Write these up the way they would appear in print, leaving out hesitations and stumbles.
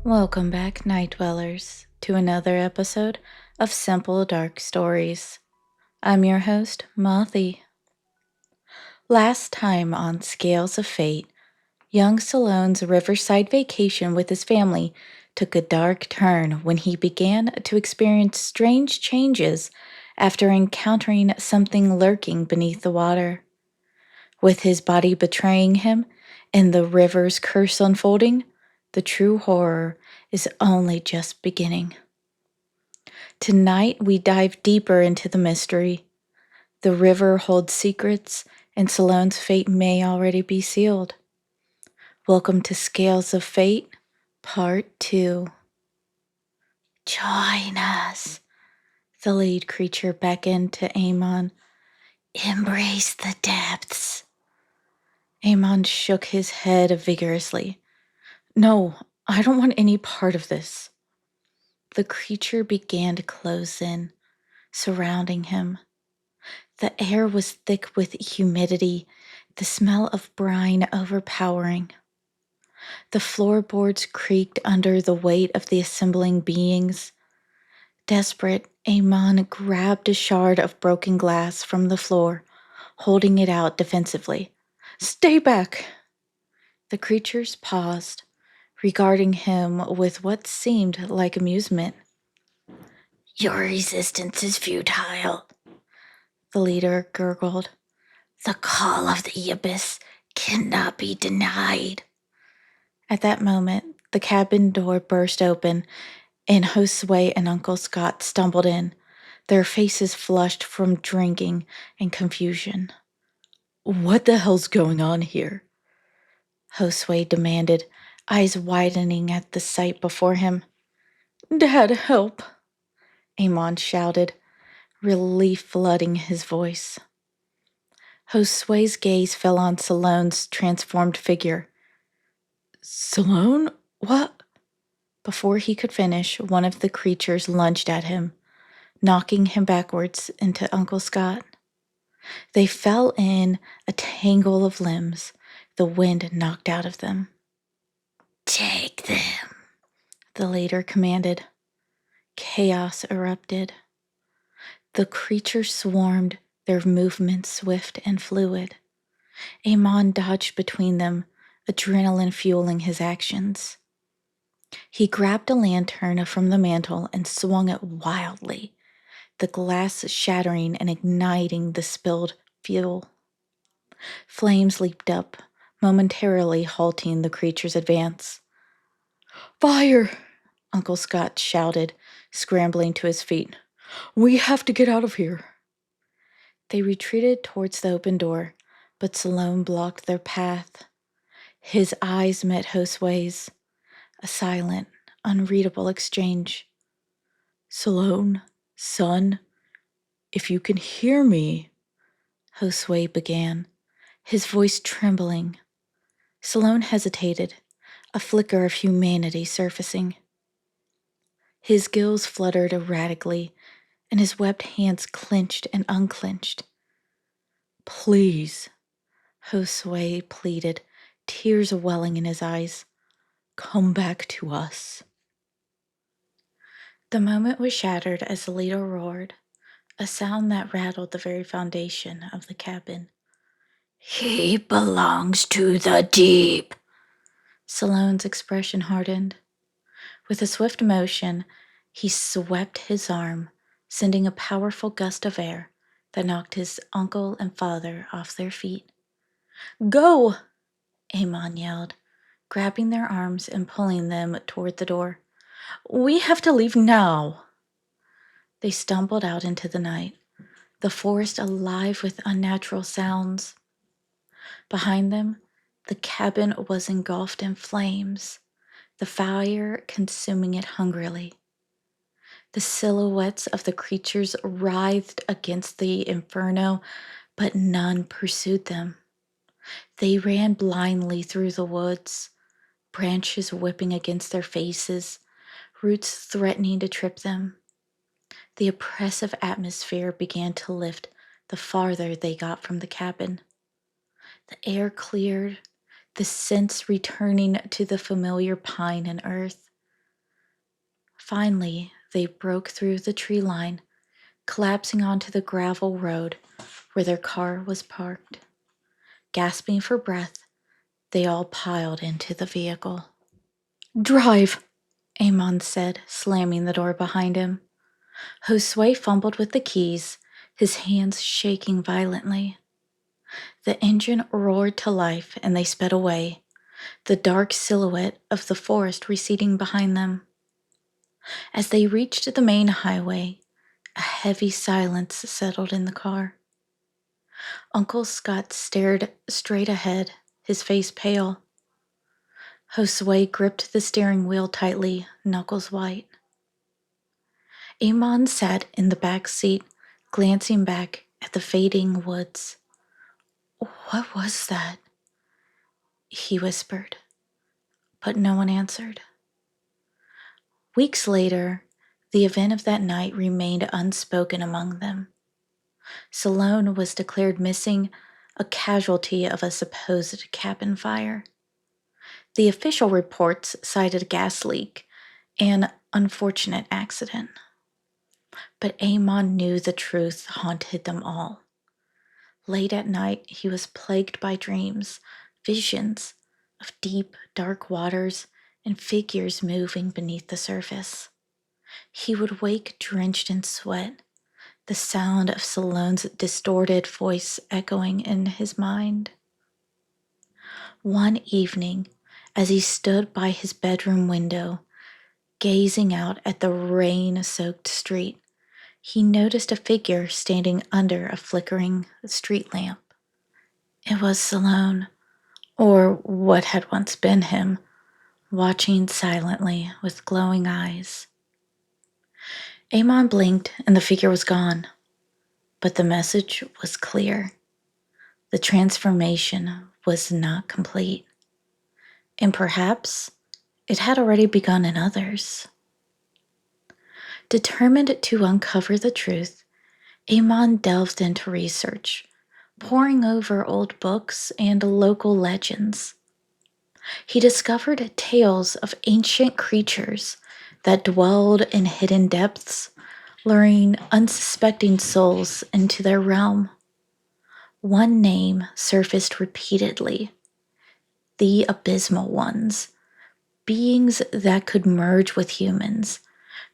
Welcome back, Night Dwellers, to another episode of Simple Dark Stories. I'm your host, Mothy. Last time on Scales of Fate, young Sloane's riverside vacation with his family took a dark turn when he began to experience strange changes after encountering something lurking beneath the water. With his body betraying him and the river's curse unfolding, the true horror is only just beginning. Tonight, we dive deeper into the mystery. The river holds secrets, and Sloane's fate may already be sealed. Welcome to Scales of Fate, Part 2. Join us, the lead creature beckoned to Amon. Embrace the depths. Amon shook his head vigorously. No, I don't want any part of this. The creature began to close in, surrounding him. The air was thick with humidity, the smell of brine overpowering. The floorboards creaked under the weight of the assembling beings. Desperate, Amon grabbed a shard of broken glass from the floor, holding it out defensively. Stay back! The creatures paused, regarding him with what seemed like amusement. Your resistance is futile, the leader gurgled. The call of the abyss cannot be denied. At that moment, the cabin door burst open, and Josue and Uncle Scott stumbled in, their faces flushed from drinking and confusion. What the hell's going on here? Josue demanded, eyes widening at the sight before him. Dad, help! Amon shouted, relief flooding his voice. Josue's gaze fell on Sloane's transformed figure. Sloane? What? Before he could finish, one of the creatures lunged at him, knocking him backwards into Uncle Scott. They fell in a tangle of limbs, the wind knocked out of them. Take them, the leader commanded. Chaos erupted. The creatures swarmed, their movements swift and fluid. Amon dodged between them, adrenaline fueling his actions. He grabbed a lantern from the mantel and swung it wildly, the glass shattering and igniting the spilled fuel. Flames leaped up, momentarily halting the creature's advance. Fire! Uncle Scott shouted, scrambling to his feet. We have to get out of here. They retreated towards the open door, but Sloane blocked their path. His eyes met Josue's, a silent, unreadable exchange. Sloane, son, if you can hear me, Josue began, his voice trembling. Sloane hesitated, a flicker of humanity surfacing. His gills fluttered erratically, and his webbed hands clenched and unclenched. Please, Josue pleaded, tears welling in his eyes. Come back to us. The moment was shattered as the leader roared, a sound that rattled the very foundation of the cabin. He belongs to the deep. Sloane's expression hardened. With a swift motion, he swept his arm, sending a powerful gust of air that knocked his uncle and father off their feet. Go! Amon yelled, grabbing their arms and pulling them toward the door. We have to leave now. They stumbled out into the night, the forest alive with unnatural sounds. Behind them, the cabin was engulfed in flames, the fire consuming it hungrily. The silhouettes of the creatures writhed against the inferno, but none pursued them. They ran blindly through the woods, branches whipping against their faces, roots threatening to trip them. The oppressive atmosphere began to lift the farther they got from the cabin. The air cleared, the scents returning to the familiar pine and earth. Finally, they broke through the tree line, collapsing onto the gravel road where their car was parked. Gasping for breath, they all piled into the vehicle. "Drive," Amon said, slamming the door behind him. Josue fumbled with the keys, his hands shaking violently. The engine roared to life and they sped away, the dark silhouette of the forest receding behind them. As they reached the main highway, a heavy silence settled in the car. Uncle Scott stared straight ahead, his face pale. Josue gripped the steering wheel tightly, knuckles white. Amon sat in the back seat, glancing back at the fading woods. "What was that?" he whispered, but no one answered. Weeks later, the event of that night remained unspoken among them. Sloane was declared missing, a casualty of a supposed cabin fire. The official reports cited a gas leak, an unfortunate accident. But Amon knew the truth haunted them all. Late at night, he was plagued by dreams, visions of deep, dark waters and figures moving beneath the surface. He would wake drenched in sweat, the sound of Sloane's distorted voice echoing in his mind. One evening, as he stood by his bedroom window, gazing out at the rain-soaked street, he noticed a figure standing under a flickering street lamp. It was Sloane, or what had once been him, watching silently with glowing eyes. Amon blinked and the figure was gone, but the message was clear. The transformation was not complete, and perhaps it had already begun in others. Determined to uncover the truth, Amon delved into research, poring over old books and local legends. He discovered tales of ancient creatures that dwelled in hidden depths, luring unsuspecting souls into their realm. One name surfaced repeatedly: the Abysmal Ones, beings that could merge with humans,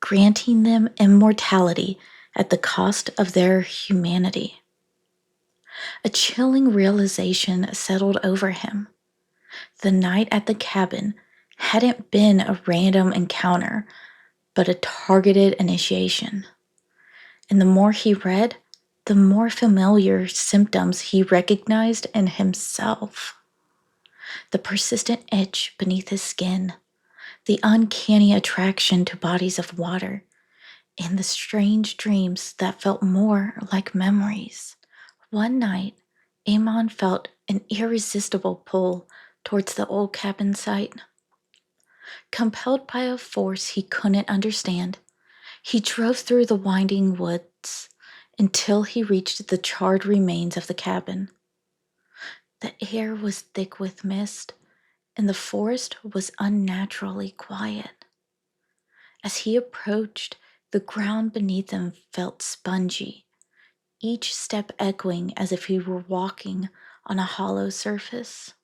granting them immortality at the cost of their humanity. A chilling realization settled over him. The night at the cabin hadn't been a random encounter, but a targeted initiation. And the more he read, the more familiar symptoms he recognized in himself. The persistent itch beneath his skin, the uncanny attraction to bodies of water, and the strange dreams that felt more like memories. One night, Amon felt an irresistible pull towards the old cabin site. Compelled by a force he couldn't understand, he drove through the winding woods until he reached the charred remains of the cabin. The air was thick with mist, and the forest was unnaturally quiet. As he approached, the ground beneath him felt spongy, each step echoing as if he were walking on a hollow surface.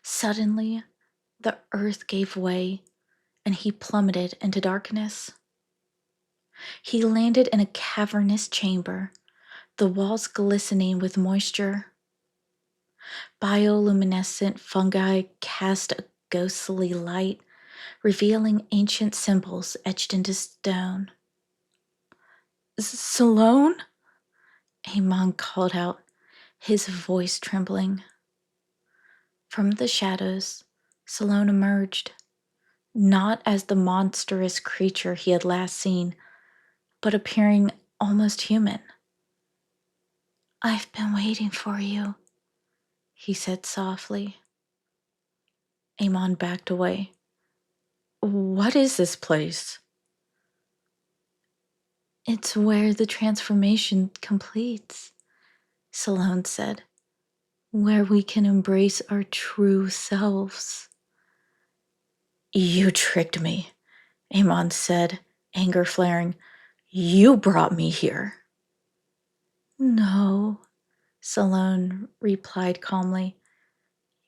Suddenly, the earth gave way, and he plummeted into darkness. He landed in a cavernous chamber, the walls glistening with moisture. Bioluminescent fungi cast a ghostly light, revealing ancient symbols etched into stone. "Sloane?" Amon called out, his voice trembling. From the shadows, Sloane emerged, not as the monstrous creature he had last seen, but appearing almost human. "I've been waiting for you," he said softly. Amon backed away. "What is this place?" "It's where the transformation completes," Sloane said, "where we can embrace our true selves." "You tricked me," Amon said, anger flaring. You brought me here. No, Sloane replied calmly.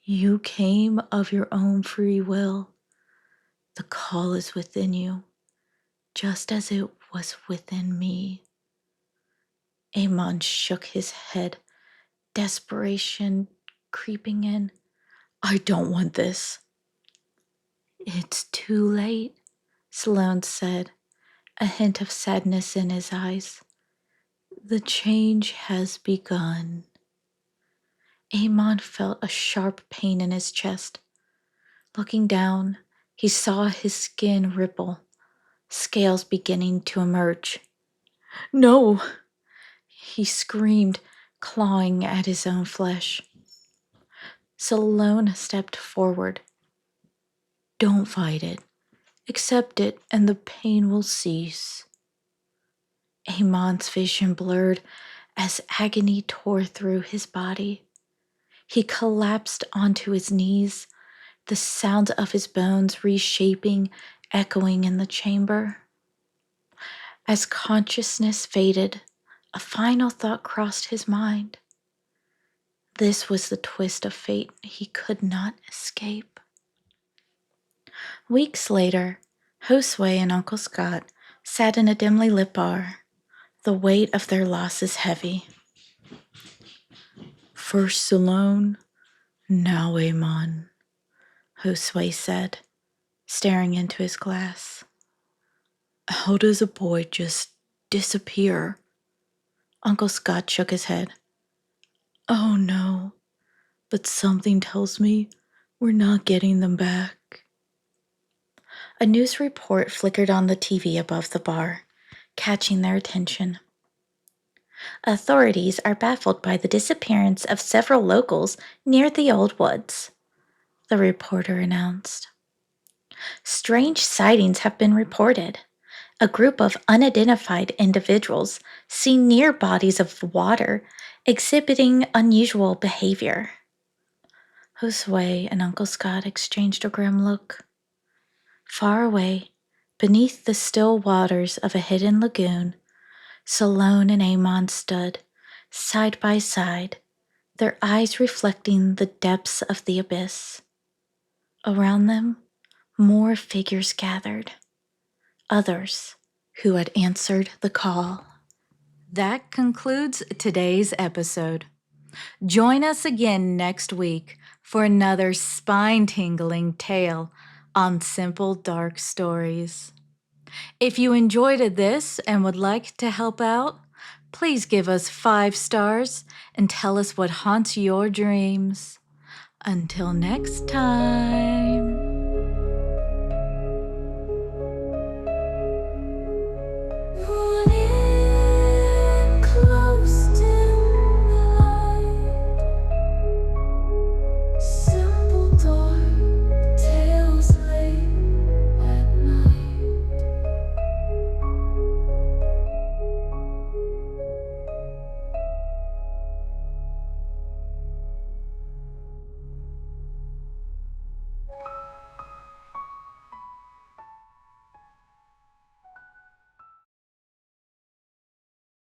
You came of your own free will. The call is within you, just as it was within me. Amon shook his head, desperation creeping in. I don't want this. It's too late, Sloane said, a hint of sadness in his eyes. The change has begun. Amon felt a sharp pain in his chest. Looking down, he saw his skin ripple, scales beginning to emerge. No! He screamed, clawing at his own flesh. Sloane stepped forward. Don't fight it. Accept it, and the pain will cease. Amon's vision blurred as agony tore through his body. He collapsed onto his knees, the sound of his bones reshaping, echoing in the chamber. As consciousness faded, a final thought crossed his mind. This was the twist of fate he could not escape. Weeks later, Josue and Uncle Scott sat in a dimly lit bar. The weight of their loss is heavy. First Sloane, now Amon, Josue said, staring into his glass. How does a boy just disappear? Uncle Scott shook his head. Oh no, but something tells me we're not getting them back. A news report flickered on the TV above the bar, catching their attention. Authorities are baffled by the disappearance of several locals near the old woods, the reporter announced. Strange sightings have been reported. A group of unidentified individuals seen near bodies of water exhibiting unusual behavior. Josue and Uncle Scott exchanged a grim look. Far away, beneath the still waters of a hidden lagoon, Sloane and Amon stood, side by side, their eyes reflecting the depths of the abyss. Around them, more figures gathered, others who had answered the call. That concludes today's episode. Join us again next week for another spine-tingling tale on Simple Dark Stories. If you enjoyed this and would like to help out, please give us 5 stars and tell us what haunts your dreams. Until next time.